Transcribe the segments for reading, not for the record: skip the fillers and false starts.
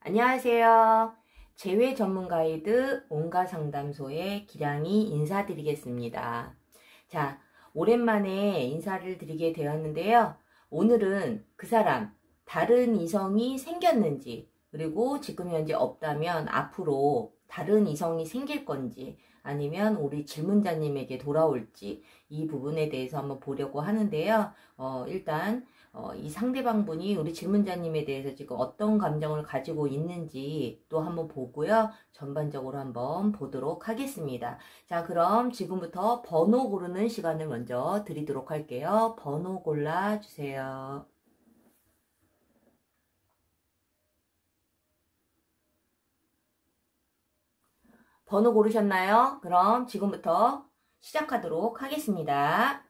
안녕하세요. 재회 전문 가이드 온가 상담소의 기량이 인사드리겠습니다. 자, 오랜만에 인사를 드리게 되었는데요. 오늘은 그 사람, 다른 이성이 생겼는지, 그리고 지금 현재 없다면 앞으로 다른 이성이 생길 건지, 아니면 우리 질문자님에게 돌아올지, 이 부분에 대해서 한번 보려고 하는데요. 일단 이 상대방분이 우리 질문자님에 대해서 지금 어떤 감정을 가지고 있는지 또 한번 보고요. 전반적으로 한번 보도록 하겠습니다. 자, 그럼 지금부터 번호 고르는 시간을 먼저 드리도록 할게요. 번호 골라주세요. 번호 고르셨나요? 그럼 지금부터 시작하도록 하겠습니다.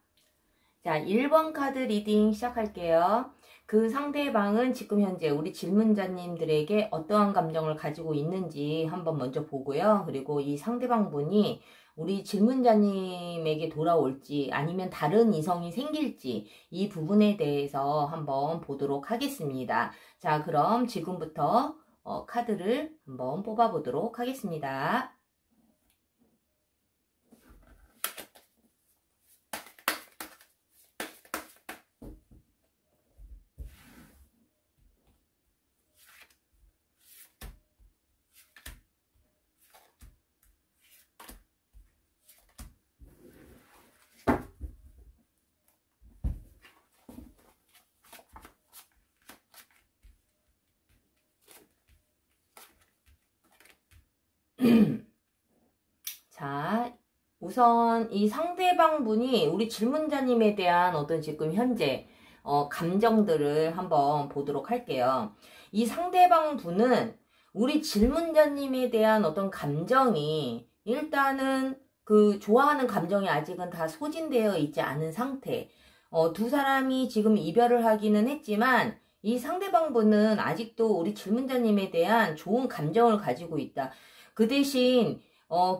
자, 1번 카드 리딩 시작할게요. 그 상대방은 지금 현재 우리 질문자님들에게 어떠한 감정을 가지고 있는지 한번 먼저 보고요. 그리고 이 상대방분이 우리 질문자님에게 돌아올지 아니면 다른 이성이 생길지 이 부분에 대해서 한번 보도록 하겠습니다. 자, 그럼 지금부터 카드를 한번 뽑아보도록 하겠습니다. 자, 우선 이 상대방 분이 우리 질문자님에 대한 어떤 지금 현재 감정들을 한번 보도록 할게요. 이 상대방 분은 우리 질문자님에 대한 어떤 감정이 일단은 그 좋아하는 감정이 아직은 다 소진되어 있지 않은 상태. 두 사람이 지금 이별을 하기는 했지만 이 상대방 분은 아직도 우리 질문자님에 대한 좋은 감정을 가지고 있다. 그 대신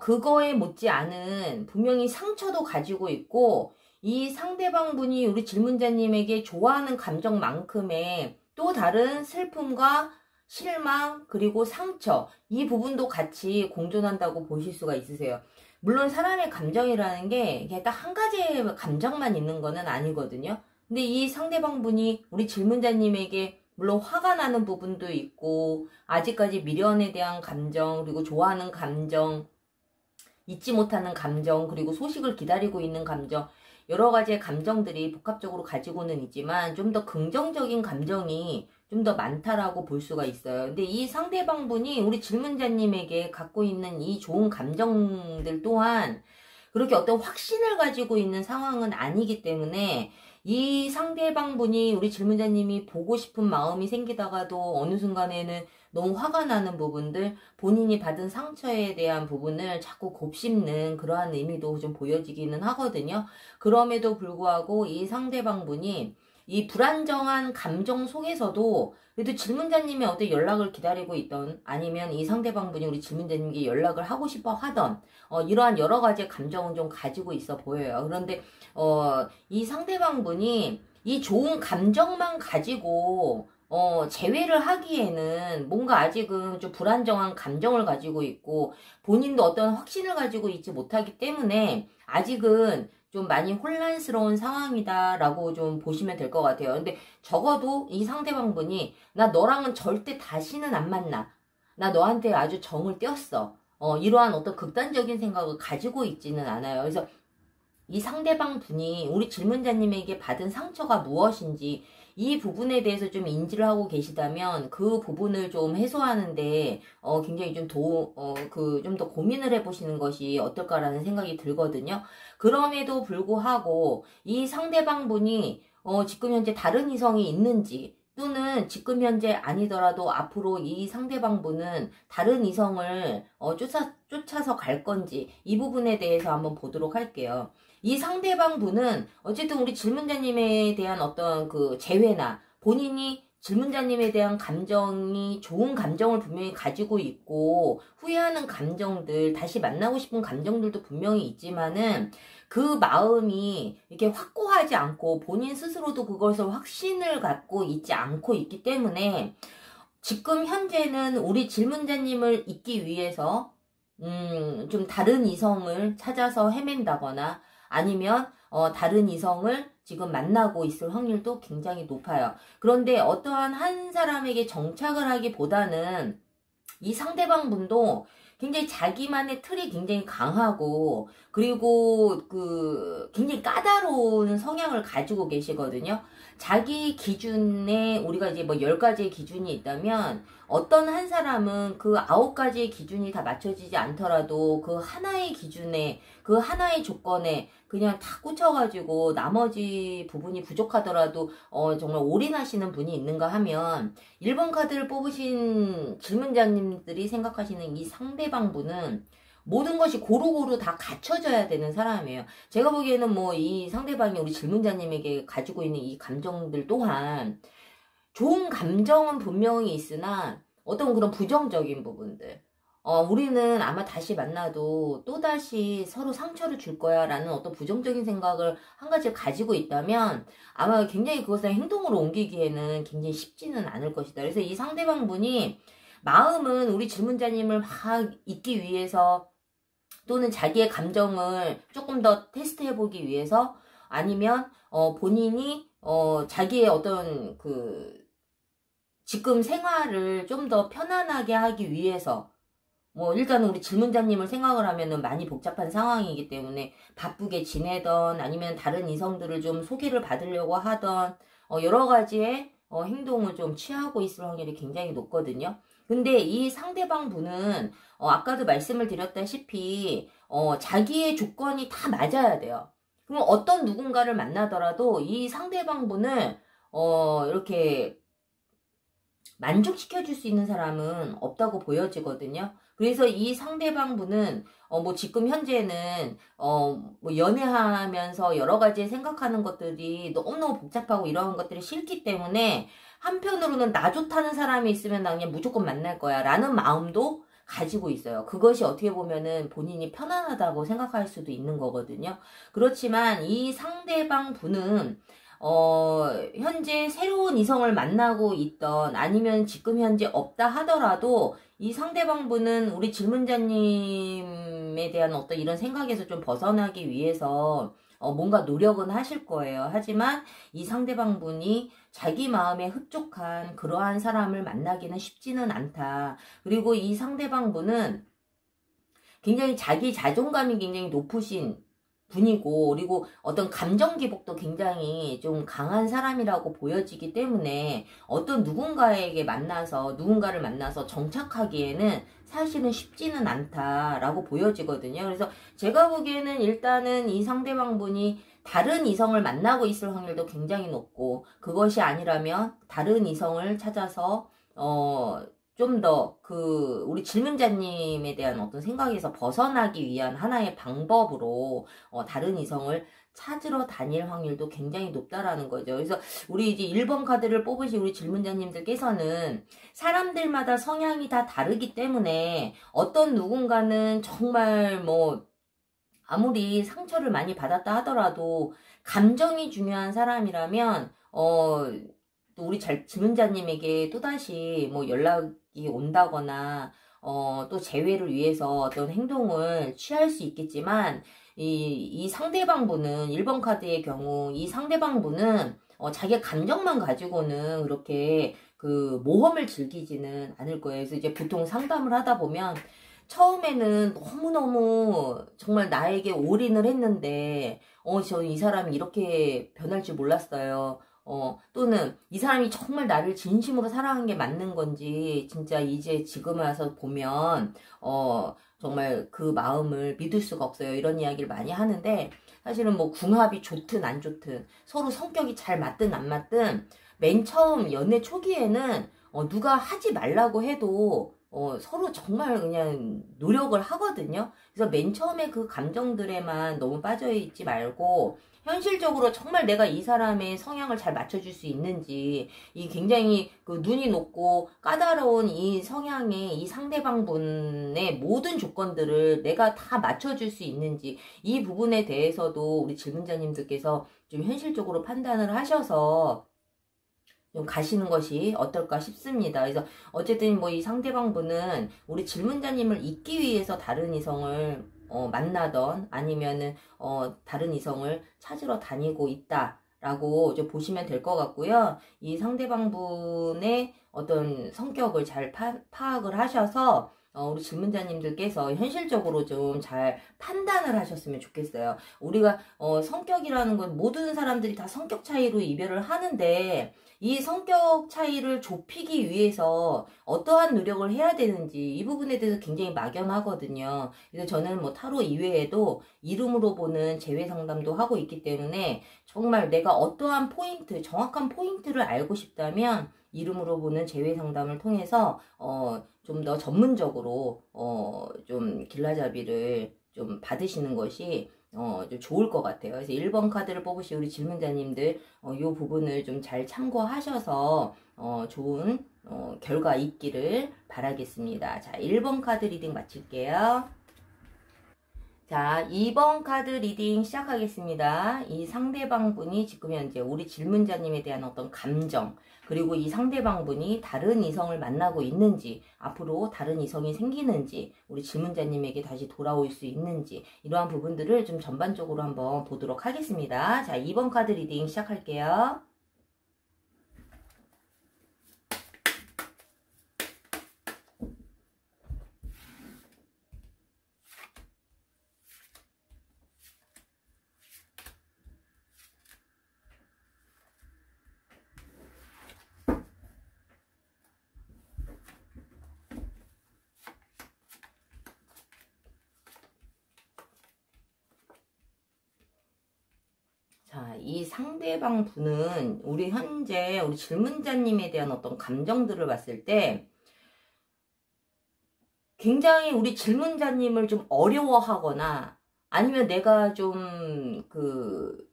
그거에 못지않은 분명히 상처도 가지고 있고, 이 상대방 분이 우리 질문자님에게 좋아하는 감정만큼의 또 다른 슬픔과 실망, 그리고 상처, 이 부분도 같이 공존한다고 보실 수가 있으세요. 물론 사람의 감정이라는 게 그냥 딱 한 가지의 감정만 있는 거는 아니거든요. 근데 이 상대방 분이 우리 질문자님에게 물론 화가 나는 부분도 있고, 아직까지 미련에 대한 감정, 그리고 좋아하는 감정, 잊지 못하는 감정, 그리고 소식을 기다리고 있는 감정, 여러 가지의 감정들이 복합적으로 가지고는 있지만 좀 더 긍정적인 감정이 좀 더 많다라고 볼 수가 있어요. 근데 이 상대방 분이 우리 질문자님에게 갖고 있는 이 좋은 감정들 또한 그렇게 어떤 확신을 가지고 있는 상황은 아니기 때문에 이 상대방 분이 우리 질문자님이 보고 싶은 마음이 생기다가도 어느 순간에는 너무 화가 나는 부분들, 본인이 받은 상처에 대한 부분을 자꾸 곱씹는 그러한 의미도 좀 보여지기는 하거든요. 그럼에도 불구하고 이 상대방 분이 이 불안정한 감정 속에서도 그래도 질문자님의 어떤 연락을 기다리고 있던, 아니면 이 상대방 분이 우리 질문자님께 연락을 하고 싶어 하던 이러한 여러 가지의 감정은 좀 가지고 있어 보여요. 그런데 이 상대방 분이 이 좋은 감정만 가지고 재회를 하기에는 뭔가 아직은 좀 불안정한 감정을 가지고 있고, 본인도 어떤 확신을 가지고 있지 못하기 때문에 아직은 좀 많이 혼란스러운 상황이다라고 좀 보시면 될 것 같아요. 근데 적어도 이 상대방 분이 나 너랑은 절대 다시는 안 만나. 나 너한테 아주 정을 떼었어. 이러한 어떤 극단적인 생각을 가지고 있지는 않아요. 그래서 이 상대방 분이 우리 질문자님에게 받은 상처가 무엇인지 이 부분에 대해서 좀 인지를 하고 계시다면 그 부분을 좀 해소하는데 굉장히 좀 좀 더 고민을 해보시는 것이 어떨까라는 생각이 들거든요. 그럼에도 불구하고 이 상대방 분이 지금 현재 다른 이성이 있는지, 또는 지금 현재 아니더라도 앞으로 이 상대방 분은 다른 이성을 쫓아서 갈 건지, 이 부분에 대해서 한번 보도록 할게요. 이 상대방 분은 어쨌든 우리 질문자님에 대한 어떤 그 재회나 본인이 질문자님에 대한 감정이 좋은 감정을 분명히 가지고 있고, 후회하는 감정들, 다시 만나고 싶은 감정들도 분명히 있지만은 그 마음이 이렇게 확고하지 않고 본인 스스로도 그것을 확신을 갖고 있지 않고 있기 때문에 지금 현재는 우리 질문자님을 잊기 위해서 좀 다른 이성을 찾아서 헤맨다거나 아니면 다른 이성을 지금 만나고 있을 확률도 굉장히 높아요. 그런데 어떠한 한 사람에게 정착을 하기보다는 이 상대방 분도 굉장히 자기만의 틀이 굉장히 강하고 그리고 굉장히 까다로운 성향을 가지고 계시거든요. 자기 기준에 우리가 이제 뭐 10가지의 기준이 있다면 어떤 한 사람은 그 9가지의 기준이 다 맞춰지지 않더라도 그 하나의 기준에 그 하나의 조건에 그냥 다 꽂혀가지고 나머지 부분이 부족하더라도 정말 올인하시는 분이 있는가 하면 1번 카드를 뽑으신 질문자님들이 생각하시는 이 상대방 분은 모든 것이 고루고루 다 갖춰져야 되는 사람이에요. 제가 보기에는 뭐 이 상대방이 우리 질문자님에게 가지고 있는 이 감정들 또한 좋은 감정은 분명히 있으나 어떤 그런 부정적인 부분들 우리는 아마 다시 만나도 또다시 서로 상처를 줄 거야 라는 어떤 부정적인 생각을 한 가지 가지고 있다면 아마 굉장히 그것을 행동으로 옮기기에는 굉장히 쉽지는 않을 것이다. 그래서 이 상대방 분이 마음은 우리 질문자님을 막 잊기 위해서 또는 자기의 감정을 조금 더 테스트해보기 위해서 아니면 본인이 자기의 어떤 지금 생활을 좀 더 편안하게 하기 위해서 뭐 일단은 우리 질문자님을 생각을 하면은 많이 복잡한 상황이기 때문에 바쁘게 지내던 아니면 다른 이성들을 좀 소개를 받으려고 하던 여러 가지의 행동을 좀 취하고 있을 확률이 굉장히 높거든요. 근데 이 상대방 분은 아까도 말씀을 드렸다시피 자기의 조건이 다 맞아야 돼요. 그럼 어떤 누군가를 만나더라도 이 상대방 분을 이렇게 만족시켜 줄 수 있는 사람은 없다고 보여지거든요. 그래서 이 상대방 분은 뭐 지금 현재는 뭐 연애하면서 여러 가지 생각하는 것들이 너무너무 복잡하고 이런 것들이 싫기 때문에 한편으로는 나 좋다는 사람이 있으면 나 그냥 무조건 만날 거야 라는 마음도 가지고 있어요. 그것이 어떻게 보면은 본인이 편안하다고 생각할 수도 있는 거거든요. 그렇지만 이 상대방 분은 현재 새로운 이성을 만나고 있던 아니면 지금 현재 없다 하더라도 이 상대방 분은 우리 질문자님에 대한 어떤 이런 생각에서 좀 벗어나기 위해서 뭔가 노력은 하실 거예요. 하지만 이 상대방 분이 자기 마음에 흡족한 그러한 사람을 만나기는 쉽지는 않다. 그리고 이 상대방 분은 굉장히 자기 자존감이 굉장히 높으신 분이고 그리고 어떤 감정 기복도 굉장히 좀 강한 사람이라고 보여지기 때문에 어떤 누군가를 만나서 정착하기에는 사실은 쉽지는 않다라고 보여지거든요. 그래서 제가 보기에는 일단은 이 상대방 분이 다른 이성을 만나고 있을 확률도 굉장히 높고 그것이 아니라면 다른 이성을 찾아서 좀 더 우리 질문자님에 대한 어떤 생각에서 벗어나기 위한 하나의 방법으로 다른 이성을 찾으러 다닐 확률도 굉장히 높다라는 거죠. 그래서 우리 이제 1번 카드를 뽑으신 우리 질문자님들께서는 사람들마다 성향이 다 다르기 때문에 어떤 누군가는 정말 뭐 아무리 상처를 많이 받았다 하더라도 감정이 중요한 사람이라면 또 우리 질문자님에게 또다시 뭐 연락이 온다거나 또 재회를 위해서 어떤 행동을 취할 수 있겠지만 이 상대방 분은 1번 카드의 경우 이 상대방 분은 자기의 감정만 가지고는 그렇게 모험을 즐기지는 않을 거예요. 그래서 이제 보통 상담을 하다 보면 처음에는 너무너무 정말 나에게 올인을 했는데 저는 이 사람이 이렇게 변할 줄 몰랐어요. 또는 이 사람이 정말 나를 진심으로 사랑한 게 맞는 건지 진짜 이제 지금 와서 보면 정말 그 마음을 믿을 수가 없어요. 이런 이야기를 많이 하는데 사실은 뭐 궁합이 좋든 안 좋든 서로 성격이 잘 맞든 안 맞든 맨 처음 연애 초기에는 누가 하지 말라고 해도 서로 정말 그냥 노력을 하거든요. 그래서 맨 처음에 그 감정들에만 너무 빠져있지 말고 현실적으로 정말 내가 이 사람의 성향을 잘 맞춰줄 수 있는지 이 굉장히 눈이 높고 까다로운 이 성향의 이 상대방 분의 모든 조건들을 내가 다 맞춰줄 수 있는지 이 부분에 대해서도 우리 질문자님들께서 좀 현실적으로 판단을 하셔서 좀 가시는 것이 어떨까 싶습니다. 그래서 어쨌든 뭐 이 상대방분은 우리 질문자님을 잊기 위해서 다른 이성을 만나던 아니면은 다른 이성을 찾으러 다니고 있다라고 좀 보시면 될 것 같고요. 이 상대방분의 어떤 성격을 잘 파악을 하셔서 우리 질문자님들께서 현실적으로 좀 잘 판단을 하셨으면 좋겠어요. 우리가 성격이라는 건 모든 사람들이 다 성격 차이로 이별을 하는데 이 성격 차이를 좁히기 위해서 어떠한 노력을 해야 되는지 이 부분에 대해서 굉장히 막연하거든요. 그래서 저는 뭐 타로 이외에도 이름으로 보는 재회 상담도 하고 있기 때문에 정말 내가 어떠한 포인트, 정확한 포인트를 알고 싶다면 이름으로 보는 재회 상담을 통해서 좀 더 전문적으로 좀 길라잡이를 좀 받으시는 것이 좀 좋을 것 같아요. 그래서 1번 카드를 뽑으신 우리 질문자님들 이 부분을 좀 잘 참고하셔서 좋은 결과 있기를 바라겠습니다. 자, 1번 카드 리딩 마칠게요. 자, 2번 카드 리딩 시작하겠습니다. 이 상대방 분이 지금 현재 우리 질문자님에 대한 어떤 감정, 그리고 이 상대방 분이 다른 이성을 만나고 있는지, 앞으로 다른 이성이 생기는지, 우리 질문자님에게 다시 돌아올 수 있는지, 이러한 부분들을 좀 전반적으로 한번 보도록 하겠습니다. 자, 2번 카드 리딩 시작할게요. 자, 이 상대방 분은 우리 현재 우리 질문자님에 대한 어떤 감정들을 봤을 때 굉장히 우리 질문자님을 좀 어려워하거나 아니면 내가 좀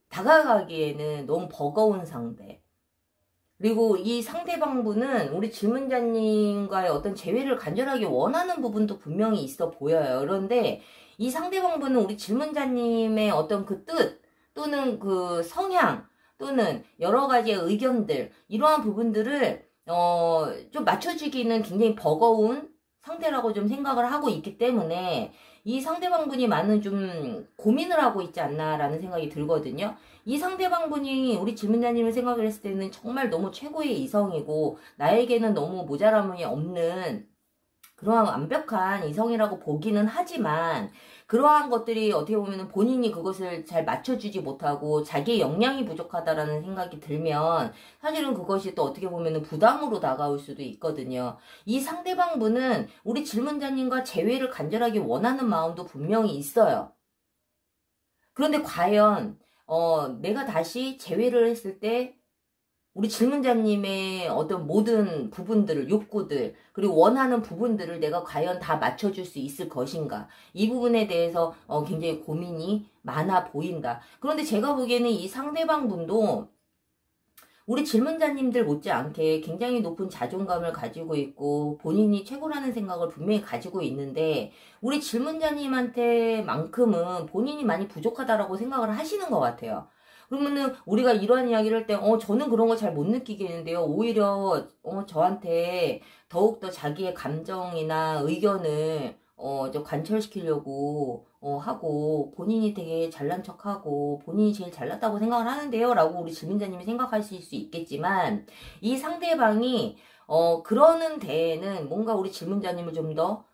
다가가기에는 너무 버거운 상대, 그리고 이 상대방 분은 우리 질문자님과의 어떤 재회를 간절하게 원하는 부분도 분명히 있어 보여요. 그런데 이 상대방 분은 우리 질문자님의 어떤 그 뜻 또는 그 성향 또는 여러 가지의 의견들, 이러한 부분들을 좀 맞춰주기는 굉장히 버거운 상태라고 좀 생각을 하고 있기 때문에 이 상대방 분이 많은 좀 고민을 하고 있지 않나라는 생각이 들거든요. 이 상대방 분이 우리 질문자님을 생각을 했을 때는 정말 너무 최고의 이성이고 나에게는 너무 모자람이 없는 그러한 완벽한 이성이라고 보기는 하지만 그러한 것들이 어떻게 보면 본인이 그것을 잘 맞춰주지 못하고 자기의 역량이 부족하다라는 생각이 들면 사실은 그것이 또 어떻게 보면 부담으로 다가올 수도 있거든요. 이 상대방 분은 우리 질문자님과 재회를 간절하게 원하는 마음도 분명히 있어요. 그런데 과연 내가 다시 재회를 했을 때 우리 질문자님의 어떤 모든 부분들을, 욕구들, 그리고 원하는 부분들을 내가 과연 다 맞춰줄 수 있을 것인가. 이 부분에 대해서 굉장히 고민이 많아 보인다. 그런데 제가 보기에는 이 상대방 분도 우리 질문자님들 못지않게 굉장히 높은 자존감을 가지고 있고 본인이 최고라는 생각을 분명히 가지고 있는데 우리 질문자님한테만큼은 본인이 많이 부족하다라고 생각을 하시는 것 같아요. 그러면은 우리가 이러한 이야기를 할 때 저는 그런 거 잘 못 느끼겠는데요. 오히려 저한테 더욱더 자기의 감정이나 의견을 저 관철시키려고 하고 본인이 되게 잘난 척하고 본인이 제일 잘났다고 생각을 하는데요 라고 우리 질문자님이 생각하실 수 있겠지만 이 상대방이 그러는 데에는 뭔가 우리 질문자님을 좀 더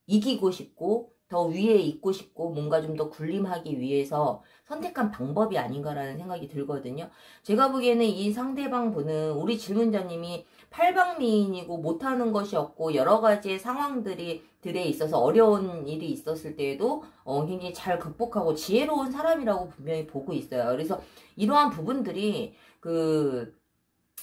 이기고 싶고 더 위에 있고 싶고 뭔가 좀 더 군림하기 위해서 선택한 방법이 아닌가라는 생각이 들거든요. 제가 보기에는 이 상대방 분은 우리 질문자님이 팔방미인이고 못하는 것이 없고 여러 가지의 상황들에 있어서 어려운 일이 있었을 때에도 굉장히 잘 극복하고 지혜로운 사람이라고 분명히 보고 있어요. 그래서 이러한 부분들이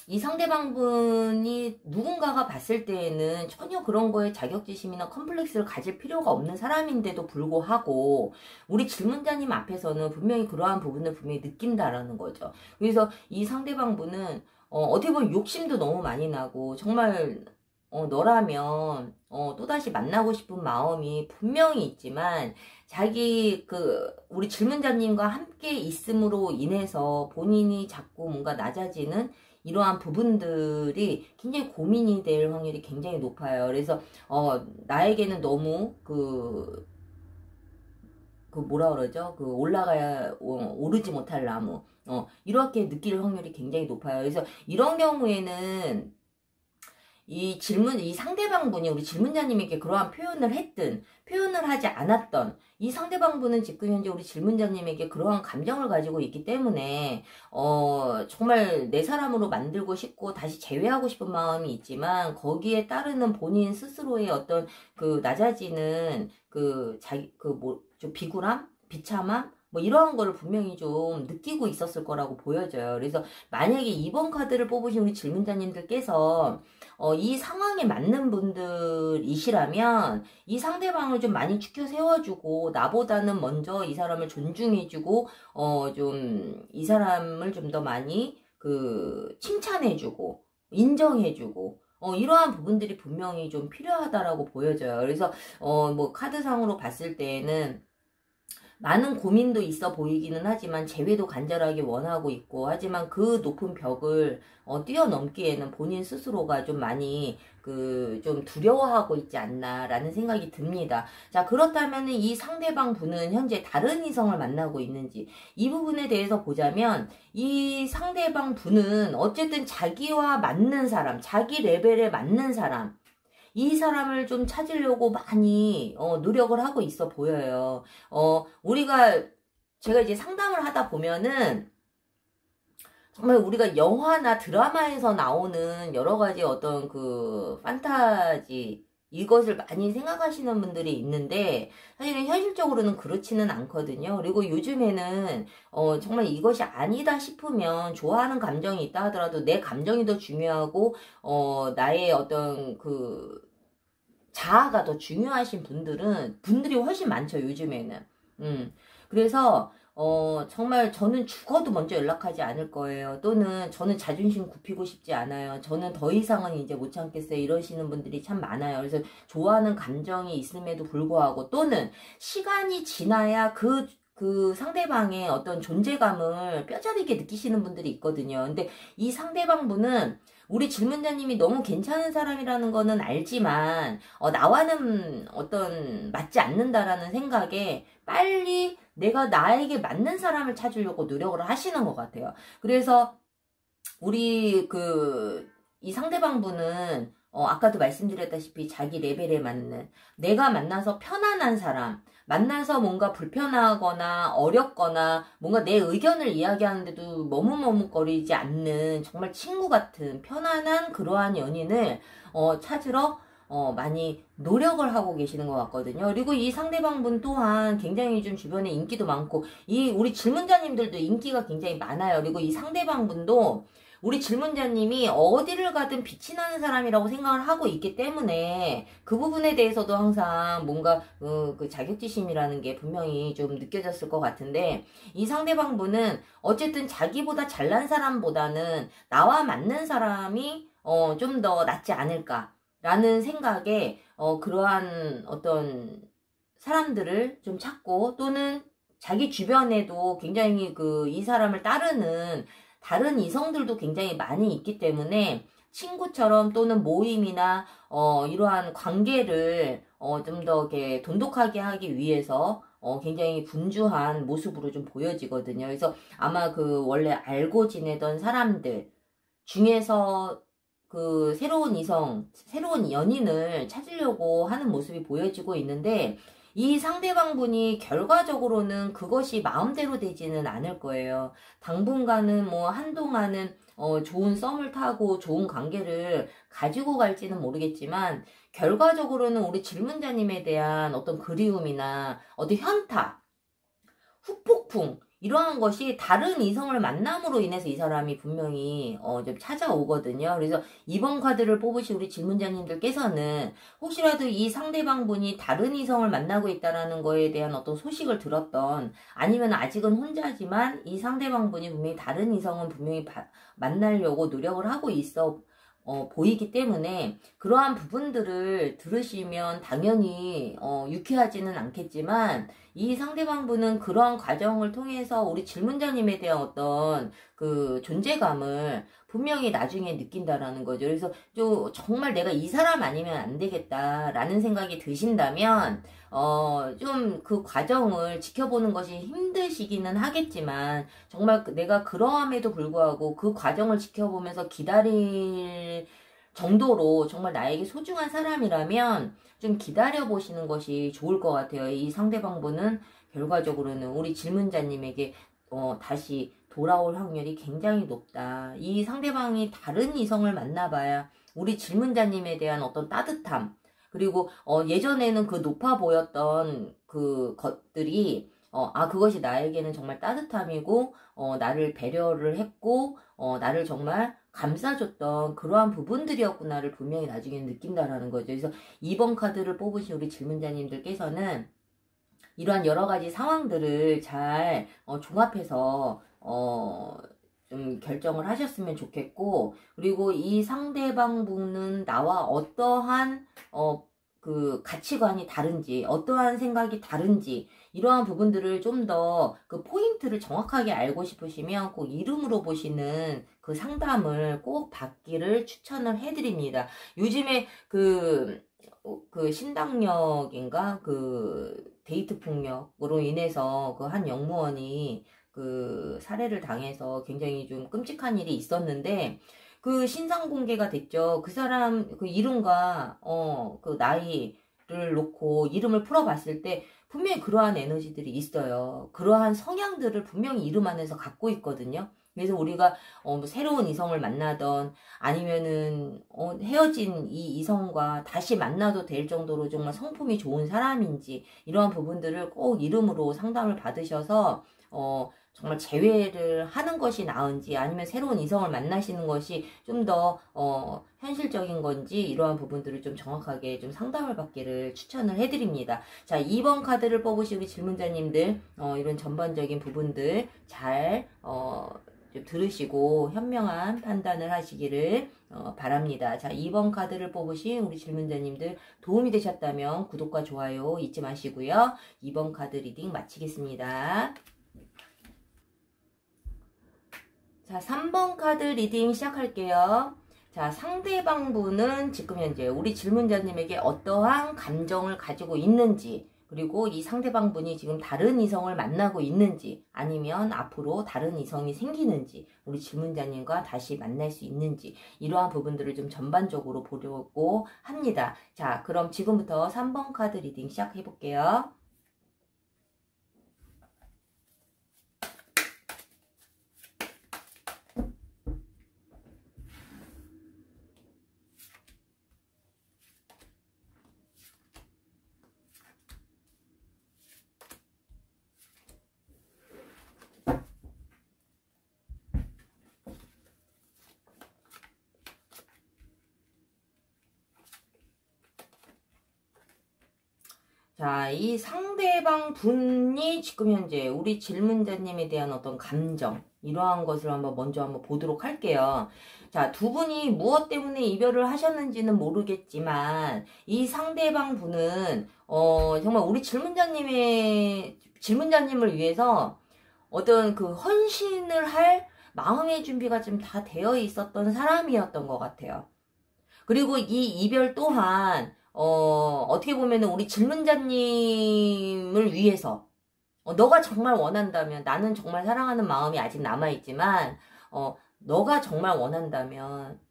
이 상대방 분이 누군가가 봤을 때에는 전혀 그런 거에 자격지심이나 컴플렉스를 가질 필요가 없는 사람인데도 불구하고 우리 질문자님 앞에서는 분명히 그러한 부분을 분명히 느낀다라는 거죠. 그래서 이 상대방 분은 어떻게 보면 욕심도 너무 많이 나고 정말 너라면 또다시 만나고 싶은 마음이 분명히 있지만 우리 질문자님과 함께 있음으로 인해서 본인이 자꾸 뭔가 낮아지는 이러한 부분들이 굉장히 고민이 될 확률이 굉장히 높아요. 그래서, 나에게는 너무 뭐라 그러죠? 오르지 못할 나무. 이렇게 느낄 확률이 굉장히 높아요. 그래서 이런 경우에는 이 상대방분이 우리 질문자님에게 그러한 표현을 하지 않았던, 이 상대방분은 지금 현재 우리 질문자님에게 그러한 감정을 가지고 있기 때문에, 정말 내 사람으로 만들고 싶고, 다시 재회하고 싶은 마음이 있지만, 거기에 따르는 본인 스스로의 어떤 낮아지는 좀 비굴함? 비참함? 뭐 이러한 거를 분명히 좀 느끼고 있었을 거라고 보여져요. 그래서 만약에 이번 카드를 뽑으신 우리 질문자님들께서 이 상황에 맞는 분들이시라면 이 상대방을 좀 많이 추켜 세워주고 나보다는 먼저 이 사람을 존중해주고 좀 이 사람을 좀 더 많이 칭찬해주고 인정해주고 이러한 부분들이 분명히 좀 필요하다라고 보여져요. 그래서 뭐 카드상으로 봤을 때에는 많은 고민도 있어 보이기는 하지만 재회도 간절하게 원하고 있고, 하지만 그 높은 벽을 뛰어넘기에는 본인 스스로가 좀 많이 좀 두려워하고 있지 않나라는 생각이 듭니다. 자, 그렇다면 이 상대방 분은 현재 다른 이성을 만나고 있는지, 이 부분에 대해서 보자면 이 상대방 분은 어쨌든 자기와 맞는 사람, 자기 레벨에 맞는 사람, 이 사람을 좀 찾으려고 많이 노력을 하고 있어 보여요. 제가 이제 상담을 하다 보면은 정말 우리가 영화나 드라마에서 나오는 여러 가지 어떤 판타지 이것을 많이 생각하시는 분들이 있는데 사실은 현실적으로는 그렇지는 않거든요. 그리고 요즘에는 정말 이것이 아니다 싶으면 좋아하는 감정이 있다 하더라도 내 감정이 더 중요하고 나의 어떤 자아가 더 중요하신 분들이 훨씬 많죠, 요즘에는. 그래서 정말 저는 죽어도 먼저 연락하지 않을 거예요. 또는 저는 자존심 굽히고 싶지 않아요. 저는 더 이상은 이제 못 참겠어요. 이러시는 분들이 참 많아요. 그래서 좋아하는 감정이 있음에도 불구하고, 또는 시간이 지나야 그 상대방의 어떤 존재감을 뼈저리게 느끼시는 분들이 있거든요. 근데 이 상대방 분은 우리 질문자님이 너무 괜찮은 사람이라는 거는 알지만 나와는 맞지 않는다라는 생각에 빨리 내가 나에게 맞는 사람을 찾으려고 노력을 하시는 것 같아요. 그래서 우리 이 상대방 분은 아까도 말씀드렸다시피 자기 레벨에 맞는, 내가 만나서 편안한 사람, 만나서 뭔가 불편하거나 어렵거나 뭔가 내 의견을 이야기하는데도 머뭇머뭇거리지 않는 정말 친구 같은 편안한 그러한 연인을 찾으러 많이 노력을 하고 계시는 것 같거든요. 그리고 이 상대방 분 또한 굉장히 좀 주변에 인기도 많고, 우리 질문자님들도 인기가 굉장히 많아요. 그리고 이 상대방 분도 우리 질문자님이 어디를 가든 빛이 나는 사람이라고 생각을 하고 있기 때문에 그 부분에 대해서도 항상 뭔가 자격지심이라는 게 분명히 좀 느껴졌을 것 같은데, 이 상대방 분은 어쨌든 자기보다 잘난 사람보다는 나와 맞는 사람이 좀 더 낫지 않을까라는 생각에 그러한 어떤 사람들을 좀 찾고, 또는 자기 주변에도 굉장히 이 사람을 따르는 다른 이성들도 굉장히 많이 있기 때문에 친구처럼 또는 모임이나 이러한 관계를 좀 더 이렇게 돈독하게 하기 위해서 굉장히 분주한 모습으로 좀 보여지거든요. 그래서 아마 원래 알고 지내던 사람들 중에서 새로운 이성, 새로운 연인을 찾으려고 하는 모습이 보여지고 있는데, 이 상대방 분이 결과적으로는 그것이 마음대로 되지는 않을 거예요. 당분간은 한동안은 좋은 썸을 타고 좋은 관계를 가지고 갈지는 모르겠지만, 결과적으로는 우리 질문자님에 대한 어떤 그리움이나 어떤 현타, 후폭풍, 이러한 것이 다른 이성을 만남으로 인해서 이 사람이 분명히 좀 찾아오거든요. 그래서 이번 카드를 뽑으신 우리 질문자님들께서는 혹시라도 이 상대방 분이 다른 이성을 만나고 있다라는 거에 대한 어떤 소식을 들었던, 아니면 아직은 혼자지만 이 상대방 분이 분명히 다른 이성은 분명히 만나려고 노력을 하고 있어 보이기 때문에, 그러한 부분들을 들으시면 당연히 유쾌하지는 않겠지만 이 상대방분은 그런 과정을 통해서 우리 질문자님에 대한 어떤 그 존재감을 분명히 나중에 느낀다라는 거죠. 그래서 좀 정말 내가 이 사람 아니면 안 되겠다라는 생각이 드신다면 좀 그 과정을 지켜보는 것이 힘드시기는 하겠지만 정말 내가 그러함에도 불구하고 그 과정을 지켜보면서 기다릴 정도로 정말 나에게 소중한 사람이라면 좀 기다려보시는 것이 좋을 것 같아요. 이 상대방분은 결과적으로는 우리 질문자님에게 다시 돌아올 확률이 굉장히 높다. 이 상대방이 다른 이성을 만나봐야 우리 질문자님에 대한 어떤 따뜻함, 그리고 예전에는 그 높아 보였던 그 것들이 그것이 나에게는 정말 따뜻함이고 나를 배려를 했고 나를 정말 감싸줬던 그러한 부분들이었구나를 분명히 나중에 느낀다라는 거죠. 그래서 2번 카드를 뽑으신 우리 질문자님들께서는 이러한 여러 가지 상황들을 잘 종합해서 좀 결정을 하셨으면 좋겠고, 그리고 이 상대방 분은 나와 어떠한 그 가치관이 다른지, 어떠한 생각이 다른지, 이러한 부분들을 좀 더 그 포인트를 정확하게 알고 싶으시면 꼭 이름으로 보시는 그 상담을 꼭 받기를 추천을 해드립니다. 요즘에 그 신당역인가 그 데이트 폭력으로 인해서 그 한 영무원이 그 살해를 당해서 굉장히 좀 끔찍한 일이 있었는데, 그 신상 공개가 됐죠. 그 사람 그 이름과 그 나이를 놓고 이름을 풀어봤을 때 분명히 그러한 에너지들이 있어요. 그러한 성향들을 분명히 이름 안에서 갖고 있거든요. 그래서 우리가 뭐 새로운 이성을 만나던 아니면은 헤어진 이 이성과 다시 만나도 될 정도로 정말 성품이 좋은 사람인지 이러한 부분들을 꼭 이름으로 상담을 받으셔서 정말 재회를 하는 것이 나은지 아니면 새로운 이성을 만나시는 것이 좀 더 현실적인 건지 이러한 부분들을 좀 정확하게 좀 상담을 받기를 추천을 해드립니다. 자, 2번 카드를 뽑으신 우리 질문자님들 이런 전반적인 부분들 잘 좀 들으시고 현명한 판단을 하시기를 바랍니다. 자, 2번 카드를 뽑으신 우리 질문자님들 도움이 되셨다면 구독과 좋아요 잊지 마시고요. 2번 카드 리딩 마치겠습니다. 자, 3번 카드 리딩 시작할게요. 자, 상대방 분은 지금 현재 우리 질문자님에게 어떠한 감정을 가지고 있는지, 그리고 이 상대방 분이 지금 다른 이성을 만나고 있는지, 아니면 앞으로 다른 이성이 생기는지, 우리 질문자님과 다시 만날 수 있는지, 이러한 부분들을 좀 전반적으로 보려고 합니다. 자, 그럼 지금부터 3번 카드 리딩 시작해 볼게요. 자, 이 상대방 분이 지금 현재 우리 질문자님에 대한 어떤 감정, 이러한 것을 먼저 한번 보도록 할게요. 자, 두 분이 무엇 때문에 이별을 하셨는지는 모르겠지만, 이 상대방 분은, 정말 우리 질문자님을 위해서 어떤 그 헌신을 할 마음의 준비가 좀 다 되어 있었던 사람이었던 것 같아요. 그리고 이 이별 또한 어떻게 보면은 우리 질문자님을 위해서 너가 정말 원한다면, 나는 정말 사랑하는 마음이 아직 남아있지만 너가 정말 원한다면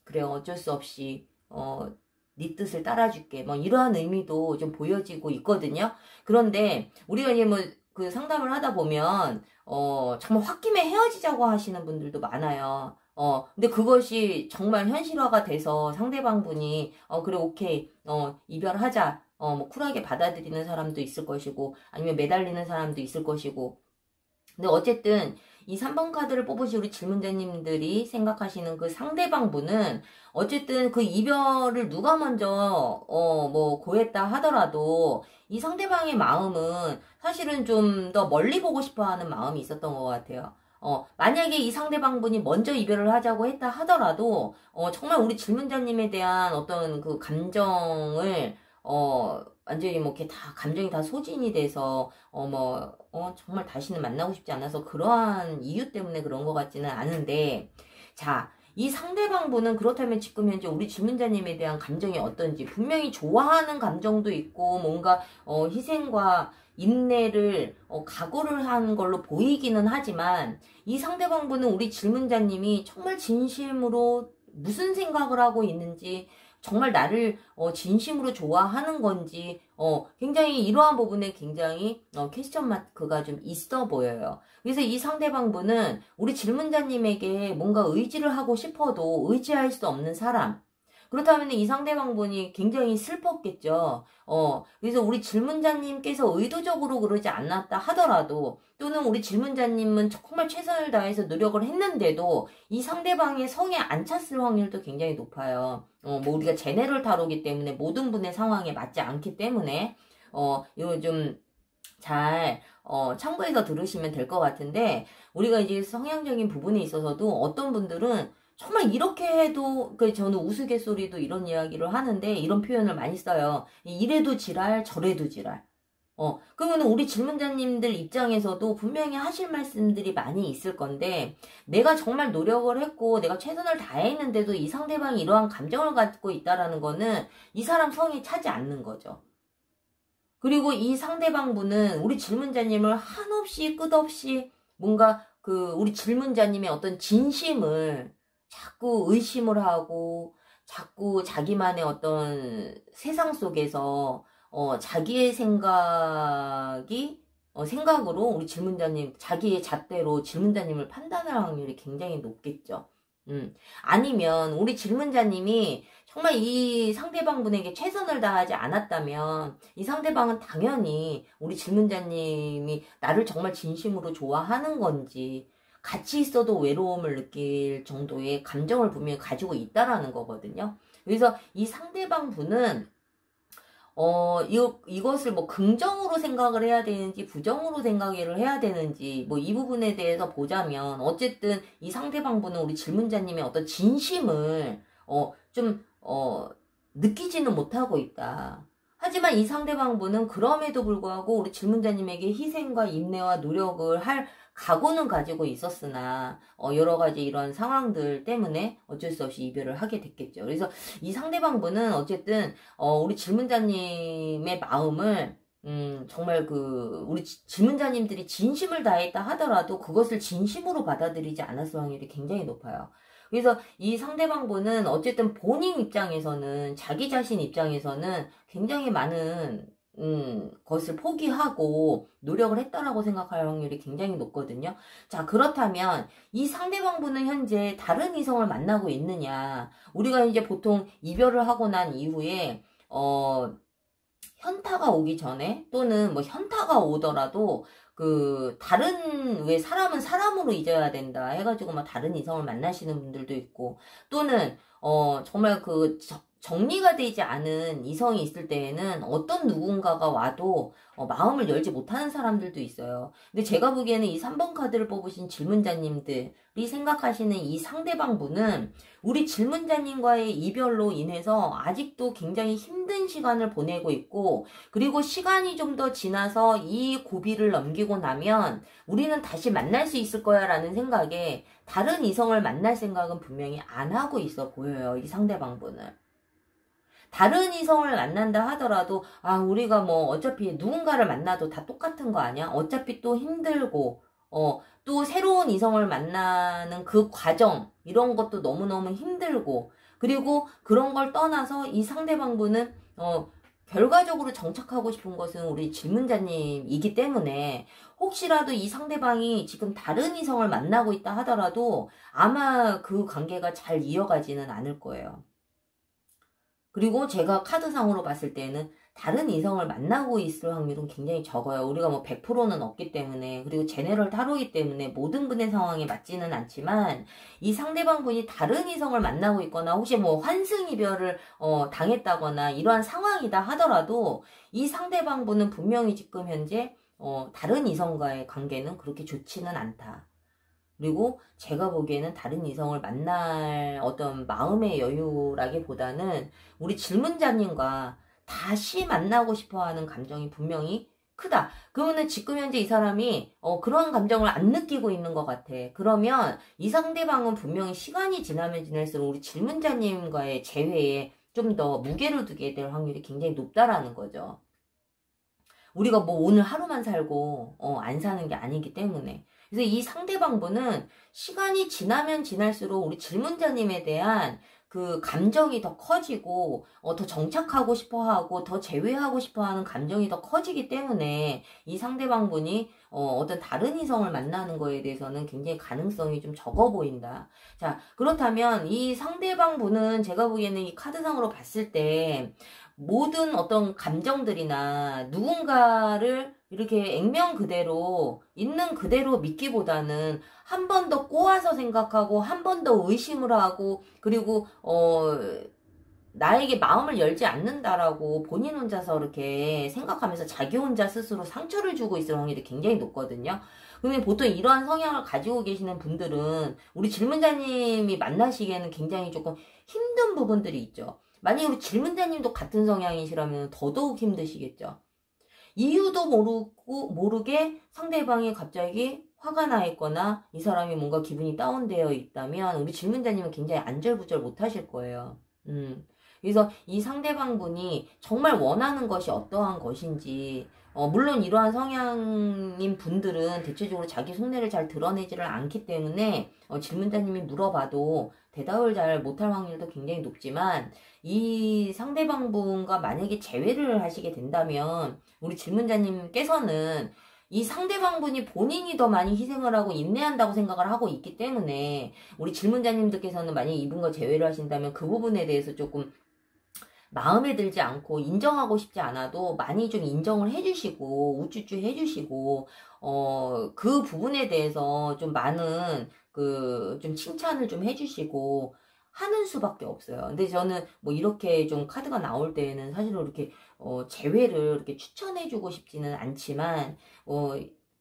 그래 어쩔 수 없이 네 뜻을 따라줄게, 뭐 이러한 의미도 좀 보여지고 있거든요. 그런데 우리가 이제 뭐 그 상담을 하다 보면 정말 홧김에 헤어지자고 하시는 분들도 많아요. 근데 그것이 정말 현실화가 돼서 상대방 분이, 그래, 오케이, 이별하자, 뭐, 쿨하게 받아들이는 사람도 있을 것이고, 아니면 매달리는 사람도 있을 것이고. 근데 어쨌든, 이 3번 카드를 뽑으신 우리 질문자님들이 생각하시는 그 상대방 분은, 어쨌든 그 이별을 누가 먼저, 뭐, 고했다 하더라도, 이 상대방의 마음은 사실은 좀 더 멀리 보고 싶어 하는 마음이 있었던 것 같아요. 만약에 이 상대방분이 먼저 이별을 하자고 했다 하더라도, 정말 우리 질문자님에 대한 어떤 그 감정을, 완전히 뭐 이렇게 다 감정이 다 소진이 돼서 정말 다시는 만나고 싶지 않아서 그러한 이유 때문에 그런 것 같지는 않은데, 자, 이 상대방분은 그렇다면 지금 현재 우리 질문자님에 대한 감정이 어떤지, 분명히 좋아하는 감정도 있고 뭔가 희생과 인내를 각오를 한 걸로 보이기는 하지만, 이 상대방분은 우리 질문자님이 정말 진심으로 무슨 생각을 하고 있는지, 정말 나를 진심으로 좋아하는 건지 굉장히 이러한 부분에 굉장히 퀘스천 마크가 좀 있어 보여요. 그래서 이 상대방분은 우리 질문자님에게 뭔가 의지를 하고 싶어도 의지할 수 없는 사람, 그렇다면 이 상대방분이 굉장히 슬펐겠죠. 그래서 우리 질문자님께서 의도적으로 그러지 않았다 하더라도, 또는 우리 질문자님은 정말 최선을 다해서 노력을 했는데도 이 상대방의 성에 안 찼을 확률도 굉장히 높아요. 뭐 우리가 제네럴 타로기 때문에 모든 분의 상황에 맞지 않기 때문에 이거 좀 잘 참고해서 들으시면 될 것 같은데, 우리가 이제 성향적인 부분에 있어서도 어떤 분들은 정말 이렇게 해도, 저는 우스갯소리도 이런 이야기를 하는데 이런 표현을 많이 써요. 이래도 지랄 저래도 지랄. 그러면 우리 질문자님들 입장에서도 분명히 하실 말씀들이 많이 있을 건데, 내가 정말 노력을 했고 내가 최선을 다했는데도 이 상대방이 이러한 감정을 갖고 있다라는 거는 이 사람 성에 차지 않는 거죠. 그리고 이 상대방분은 우리 질문자님을 한없이 끝없이 뭔가 우리 질문자님의 어떤 진심을 자꾸 의심을 하고, 자꾸 자기만의 어떤 세상 속에서 자기의 생각으로 우리 질문자님, 자기의 잣대로 질문자님을 판단할 확률이 굉장히 높겠죠. 아니면 우리 질문자님이 정말 이 상대방분에게 최선을 다하지 않았다면 이 상대방은 당연히 우리 질문자님이 나를 정말 진심으로 좋아하는 건지, 같이 있어도 외로움을 느낄 정도의 감정을 분명히 가지고 있다라는 거거든요. 그래서 이 상대방분은 이것을 뭐 긍정으로 생각을 해야 되는지 부정으로 생각을 해야 되는지, 뭐 이 부분에 대해서 보자면, 어쨌든 이 상대방분은 우리 질문자님의 어떤 진심을 느끼지는 못하고 있다. 하지만 이 상대방분은 그럼에도 불구하고 우리 질문자님에게 희생과 인내와 노력을 할 각오는 가지고 있었으나 여러 가지 이런 상황들 때문에 어쩔 수 없이 이별을 하게 됐겠죠. 그래서 이 상대방분은 어쨌든 우리 질문자님의 마음을 정말 우리 질문자님들이 진심을 다했다 하더라도 그것을 진심으로 받아들이지 않았을 확률이 굉장히 높아요. 그래서 이 상대방분은 어쨌든 본인 입장에서는, 자기 자신 입장에서는 굉장히 많은 것을 포기하고 노력을 했다라고 생각할 확률이 굉장히 높거든요. 자, 그렇다면 이 상대방분은 현재 다른 이성을 만나고 있느냐? 우리가 이제 보통 이별을 하고 난 이후에 현타가 오기 전에, 또는 뭐 현타가 오더라도 왜 사람은 사람으로 잊어야 된다 해가지고 막 다른 이성을 만나시는 분들도 있고, 또는 정말 정리가 되지 않은 이성이 있을 때에는 어떤 누군가가 와도 마음을 열지 못하는 사람들도 있어요. 근데 제가 보기에는 이 3번 카드를 뽑으신 질문자님들이 생각하시는 이 상대방분은 우리 질문자님과의 이별로 인해서 아직도 굉장히 힘든 시간을 보내고 있고, 그리고 시간이 좀 더 지나서 이 고비를 넘기고 나면 우리는 다시 만날 수 있을 거야 라는 생각에 다른 이성을 만날 생각은 분명히 안 하고 있어 보여요, 이 상대방분은. 다른 이성을 만난다 하더라도 우리가 뭐 어차피 누군가를 만나도 다 똑같은 거 아니야? 어차피 또 힘들고 또 새로운 이성을 만나는 그 과정, 이런 것도 너무너무 힘들고, 그리고 그런 걸 떠나서 이 상대방분은 결과적으로 정착하고 싶은 것은 우리 질문자님이기 때문에, 혹시라도 이 상대방이 지금 다른 이성을 만나고 있다 하더라도 아마 그 관계가 잘 이어가지는 않을 거예요. 그리고 제가 카드상으로 봤을 때는 다른 이성을 만나고 있을 확률은 굉장히 적어요. 우리가 뭐 100%는 없기 때문에, 그리고 제네럴 타로이기 때문에 모든 분의 상황에 맞지는 않지만, 이 상대방 분이 다른 이성을 만나고 있거나 혹시 뭐 환승 이별을 당했다거나 이러한 상황이다 하더라도 이 상대방 분은 분명히 지금 현재 다른 이성과의 관계는 그렇게 좋지는 않다. 그리고 제가 보기에는 다른 이성을 만날 어떤 마음의 여유라기보다는 우리 질문자님과 다시 만나고 싶어 하는 감정이 분명히 크다. 그러면은 지금 현재 이 사람이 그런 감정을 안 느끼고 있는 것 같아. 그러면 이 상대방은 분명히 시간이 지나면 지날수록 우리 질문자님과의 재회에 좀 더 무게를 두게 될 확률이 굉장히 높다라는 거죠. 우리가 뭐 오늘 하루만 살고 안 사는 게 아니기 때문에. 그래서 이 상대방분은 시간이 지나면 지날수록 우리 질문자님에 대한 그 감정이 더 커지고 더 정착하고 싶어하고 더 재회하고 싶어하는 감정이 더 커지기 때문에 이 상대방분이 어떤 다른 이성을 만나는 거에 대해서는 굉장히 가능성이 좀 적어 보인다. 자, 그렇다면 이 상대방분은 제가 보기에는 이 카드상으로 봤을 때 모든 어떤 감정들이나 누군가를 이렇게 액면 그대로 있는 그대로 믿기보다는 한 번 더 꼬아서 생각하고 한 번 더 의심을 하고 그리고 나에게 마음을 열지 않는다라고 본인 혼자서 이렇게 생각하면서 자기 혼자 스스로 상처를 주고 있을 확률이 굉장히 높거든요. 그러면 보통 이러한 성향을 가지고 계시는 분들은 우리 질문자님이 만나시기에는 굉장히 조금 힘든 부분들이 있죠. 만약에 우리 질문자님도 같은 성향이시라면 더더욱 힘드시겠죠. 이유도 모르게 상대방이 갑자기 화가 나 있거나 이 사람이 뭔가 기분이 다운되어 있다면 우리 질문자님은 굉장히 안절부절 못 하실 거예요. 그래서 이 상대방분이 정말 원하는 것이 어떠한 것인지 물론 이러한 성향인 분들은 대체적으로 자기 속내를 잘 드러내지를 않기 때문에 질문자님이 물어봐도 대답을 잘 못할 확률도 굉장히 높지만 이 상대방분과 만약에 재회를 하시게 된다면 우리 질문자님께서는 이 상대방분이 본인이 더 많이 희생을 하고 인내한다고 생각을 하고 있기 때문에 우리 질문자님들께서는 만약에 이분과 재회를 하신다면 그 부분에 대해서 조금 마음에 들지 않고 인정하고 싶지 않아도 많이 좀 인정을 해주시고 우쭈쭈 해주시고 그 부분에 대해서 좀 많은 좀 칭찬을 좀 해주시고 하는 수밖에 없어요. 근데 저는 뭐 이렇게 좀 카드가 나올 때에는 사실은 이렇게 재회를 이렇게 추천해주고 싶지는 않지만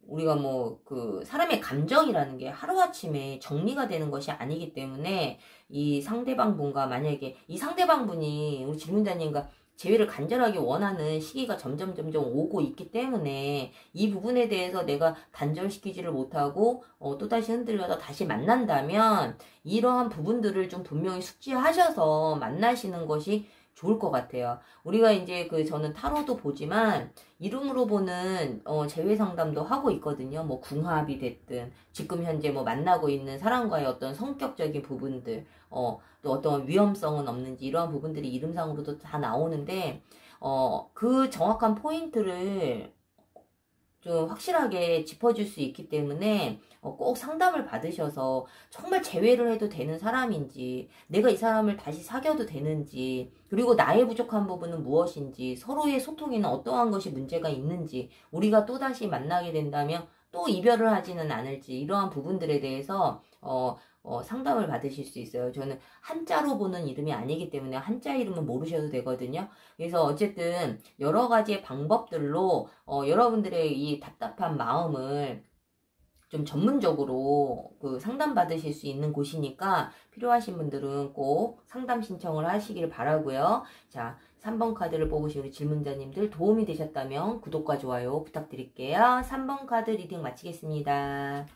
우리가 뭐 사람의 감정이라는 게 하루아침에 정리가 되는 것이 아니기 때문에 이 상대방분과 만약에 이 상대방분이 우리 질문자님과 재회를 간절하게 원하는 시기가 점점 오고 있기 때문에 이 부분에 대해서 내가 단절시키지를 못하고 또다시 흔들려서 다시 만난다면 이러한 부분들을 좀 분명히 숙지하셔서 만나시는 것이 좋을 것 같아요. 우리가 이제 저는 타로도 보지만 이름으로 보는 재회 상담도 하고 있거든요. 뭐 궁합이 됐든 지금 현재 뭐 만나고 있는 사람과의 어떤 성격적인 부분들 또 어떤 위험성은 없는지 이러한 부분들이 이름상으로도 다 나오는데 그 정확한 포인트를 좀 확실하게 짚어줄 수 있기 때문에 꼭 상담을 받으셔서 정말 재회를 해도 되는 사람인지 내가 이 사람을 다시 사귀어도 되는지 그리고 나의 부족한 부분은 무엇인지 서로의 소통에는 어떠한 것이 문제가 있는지 우리가 또다시 만나게 된다면 또 이별을 하지는 않을지 이러한 부분들에 대해서 상담을 받으실 수 있어요. 저는 한자로 보는 이름이 아니기 때문에 한자 이름은 모르셔도 되거든요. 그래서 어쨌든 여러 가지의 방법들로 여러분들의 이 답답한 마음을 좀 전문적으로 상담받으실 수 있는 곳이니까 필요하신 분들은 꼭 상담 신청을 하시길 바라고요. 자, 3번 카드를 뽑으신 우리 질문자님들 도움이 되셨다면 구독과 좋아요 부탁드릴게요. 3번 카드 리딩 마치겠습니다.